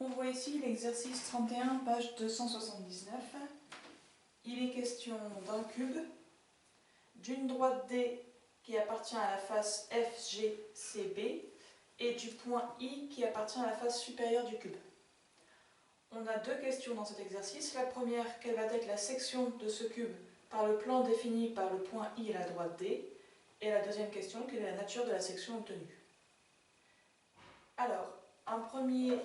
On voit ici l'exercice 31, page 279. Il est question d'un cube, d'une droite D qui appartient à la face FGCB et du point I qui appartient à la face supérieure du cube. On a deux questions dans cet exercice. La première, quelle va être la section de ce cube par le plan défini par le point I et la droite D? Et la deuxième question, quelle est la nature de la section obtenue? Alors, un premier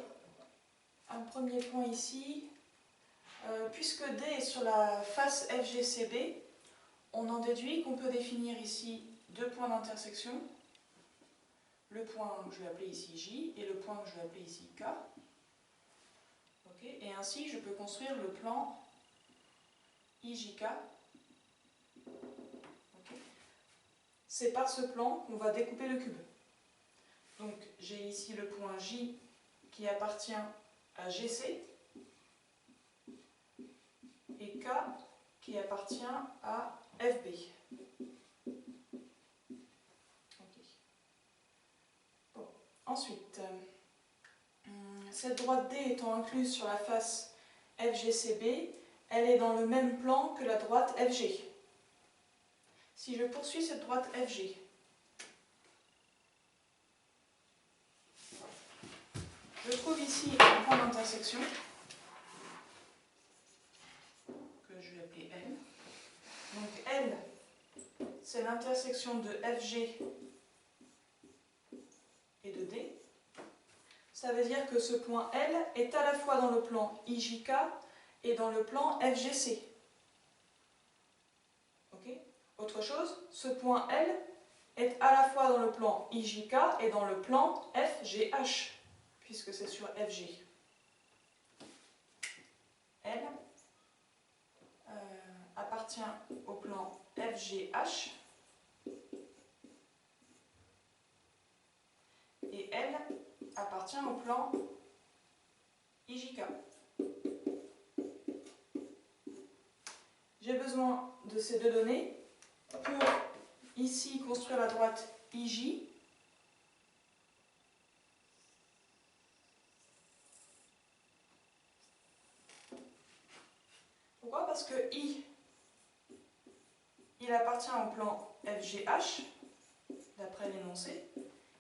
point ici, puisque D est sur la face FGCB, on en déduit qu'on peut définir ici deux points d'intersection, le point que je vais appeler ici J et le point que je vais appeler ici K. Okay. Et ainsi, je peux construire le plan IJK. Okay. C'est par ce plan qu'on va découper le cube. Donc, j'ai ici le point J qui appartient à GC et K qui appartient à FB. Okay. Bon. Ensuite, cette droite D étant incluse sur la face FGCB, elle est dans le même plan que la droite FG. Si je poursuis cette droite FG, je trouve ici un point d'intersection que je vais appeler L. Donc L, c'est l'intersection de FG et de D. Ça veut dire que ce point L est à la fois dans le plan IJK et dans le plan FGC. Okay. Autre chose, ce point L est à la fois dans le plan IJK et dans le plan FGH, puisque c'est sur FG. L appartient au plan FGH et L appartient au plan IJK. J'ai besoin de ces deux données pour ici construire la droite IJ. Pourquoi? Parce que I, il appartient au plan FGH, d'après l'énoncé,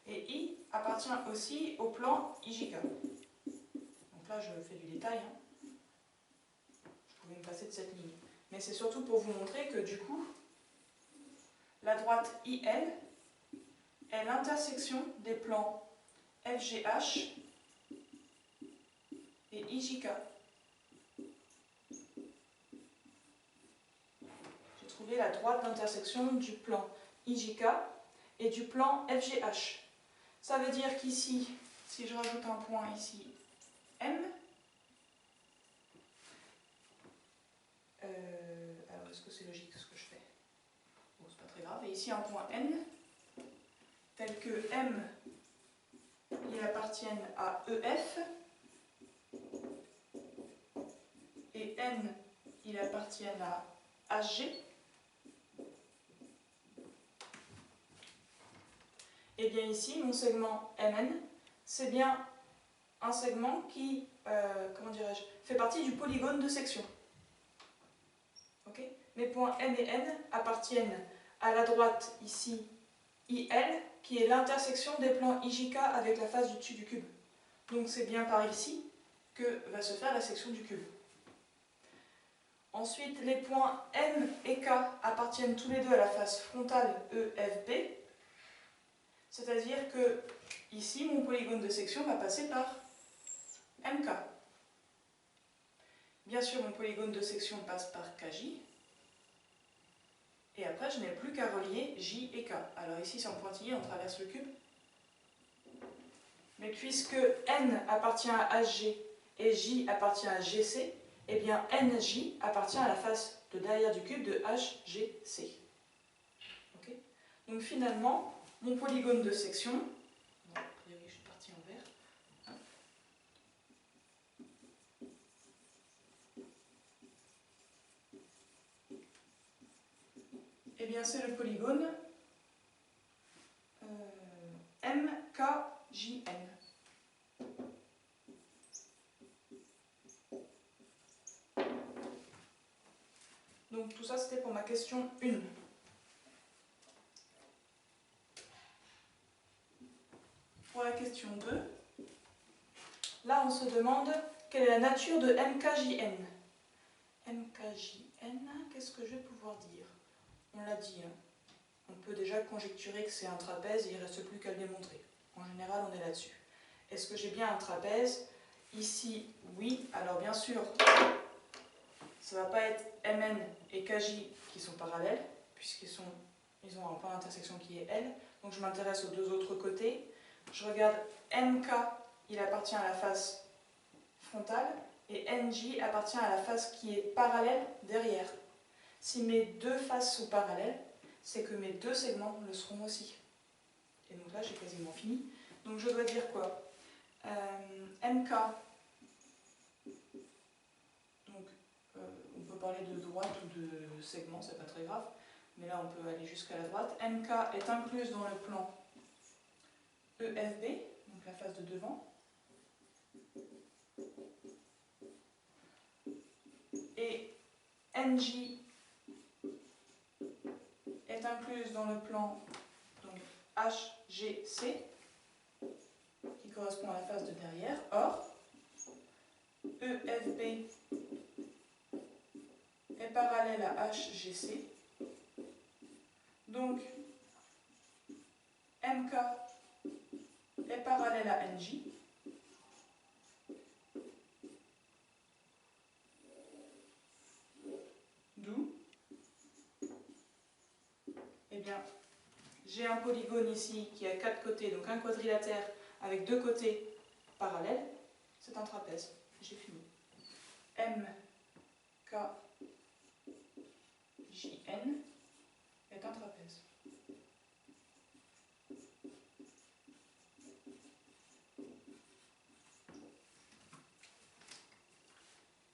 et I appartient aussi au plan IJK. Donc là, je fais du détail. Je pouvais me passer de cette ligne. Mais c'est surtout pour vous montrer que du coup, la droite IL est l'intersection des plans FGH et IJK. J'ai trouvé la droite d'intersection du plan IJK et du plan FGH. Ça veut dire qu'ici, si je rajoute un point ici, M, alors est-ce que c'est logique ce que je fais? Bon, c'est pas très grave. Et ici un point N, tel que M, il appartienne à EF, et N, il appartient à HG. Et bien ici, mon segment MN, c'est bien un segment qui, fait partie du polygone de section. Okay. Mes points M et N appartiennent à la droite ici IL, qui est l'intersection des plans IJK avec la face du dessus du cube. Donc c'est bien par ici que va se faire la section du cube. Ensuite, les points M et K appartiennent tous les deux à la face frontale EFB. C'est-à-dire que ici, mon polygone de section va passer par MK. Bien sûr, mon polygone de section passe par KJ. Et après, je n'ai plus qu'à relier J et K. Alors ici, c'est en pointillé, on traverse le cube. Mais puisque N appartient à HG et J appartient à GC, eh bien NJ appartient à la face de derrière du cube de HGC. Okay. Donc finalement, mon polygone de section, bon, a priori je suis partie en vert, eh bien c'est le polygone MKJN. Donc tout ça c'était pour ma question 1. Pour la question 2, là on se demande quelle est la nature de MKJN. MKJN, qu'est-ce que je vais pouvoir dire? On l'a dit, hein. On peut déjà conjecturer que c'est un trapèze, il ne reste plus qu'à le démontrer. En général, on est là-dessus. Est-ce que j'ai bien un trapèze? Ici, oui. Alors bien sûr, ça ne va pas être MN et KJ qui sont parallèles, puisqu'ils ont un point d'intersection qui est L. Donc je m'intéresse aux deux autres côtés. Je regarde MK, il appartient à la face frontale, et NJ appartient à la face qui est parallèle derrière. Si mes deux faces sont parallèles, c'est que mes deux segments le seront aussi. Et donc là, j'ai quasiment fini. Donc je dois dire quoi? MK, donc on peut parler de droite ou de segment, c'est pas très grave, mais là on peut aller jusqu'à la droite. MK est incluse dans le plan EFB, donc la face de devant. Et NJ est incluse dans le plan donc, HGC, qui correspond à la face de derrière. Or, EFB est parallèle à HGC. Donc, MK est parallèle à NJ. D'où, eh bien, j'ai un polygone ici qui a 4 côtés, donc un quadrilatère avec 2 côtés parallèles. C'est un trapèze. J'ai fini. MKJN est un trapèze.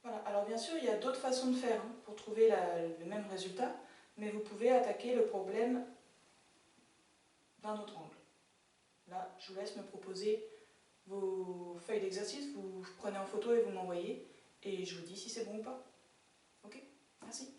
Voilà. Alors bien sûr, il y a d'autres façons de faire pour trouver le même résultat, mais vous pouvez attaquer le problème d'un autre angle. Là, je vous laisse me proposer vos feuilles d'exercice, vous prenez en photo et vous m'envoyez, et je vous dis si c'est bon ou pas. Ok? Merci.